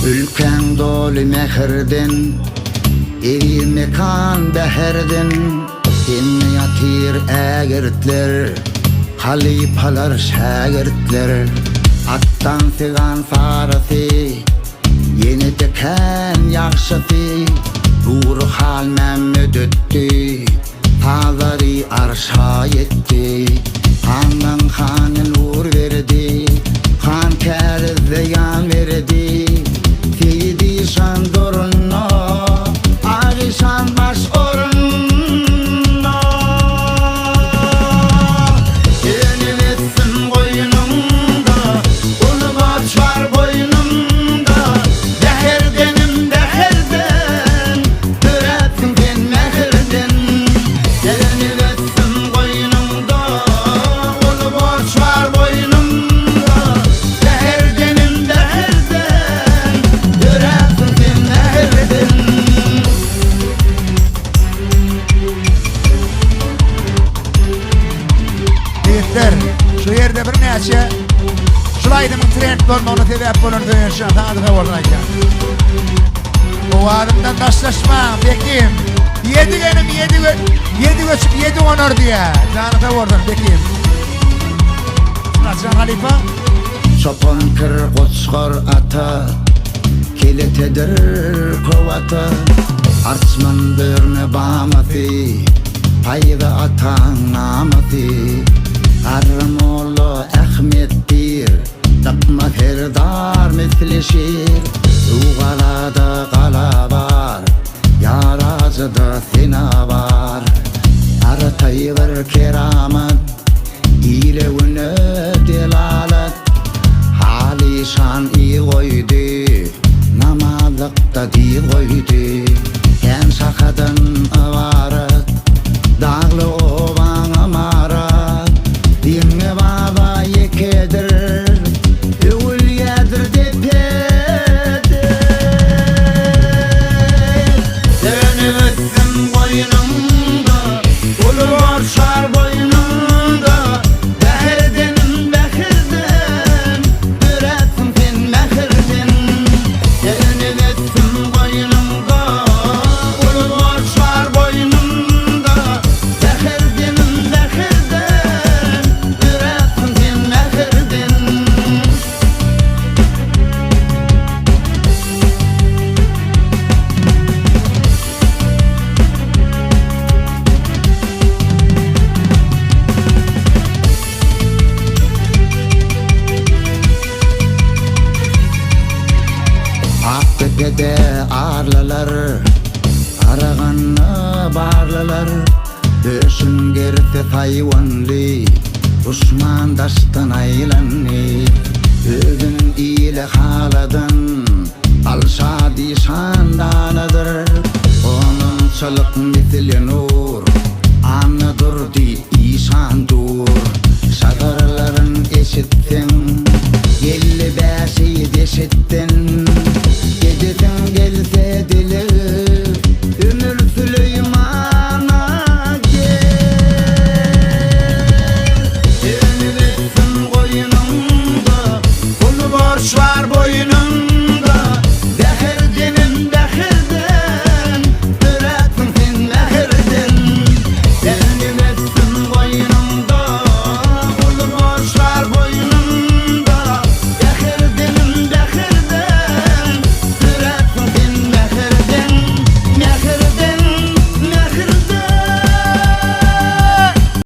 Ülken dolu mehirden, evi mekan beherden. Seni yatır ägirtler, halipalar şägirtler. Attan sigan sarısı, yeni deken yaxşısı. Ruh hal memnüdüttü, tazari arşa yetti. Handan hanın uğur verdi, han kәрізді yan verdi. Seydi şan dorunna, aği şan baş orunna. Yenilitsin koynumda, ulu baş var boynumda. Deherdenim deherden, düretsin sen mehirden. Yenilitsin koynumda, ulu baş var boynumda. Deherdenim deherden, düretsin sen mehirden. Yiğitler, şu yerde bir neçe şulaydımın trend olmağını tebep bulun duyunşuna tanıdığı oradan ekan. O adımdan taşlaşma, bekeyim. Yedi genim, yedi göçüp, yedi onur diye. Tanıdığı oradan, bekeyim. Şunatcan Halifa. Çopan kır koçkar ata, kilitedir kovata. Arçman birne bağmatı, payda atan namati. Armoğlu Ahmettir, tapma herdar misli şir. Uğalada kala var, yaracıda sina var. Artayı ver keramet, ilevine delalet. Hali şan iyi koydu, namazlıkta di koydu. En şakadan avaret, dağlı ovan amaret. Dinle baba yekedir, övül yedir depedir. Dönüvütsün boynumda, ulu borçlar boynumda. Beherdenim behirden, düretsin sen mehirden. Dönüvütsün boynumda, ulu borçlar boynumda. Beherdenim behirden, düretsin sen mehirden. Aktepe'de arlalar, araganı barlalar. Döşün gerisi hayvanlı, Osman daştan aylanı. Özün ile haladan, alşadi şandanadır. Onun çılık misli nur, anıdır di işan dur. Şadarların eşittin, 55'i deşittin.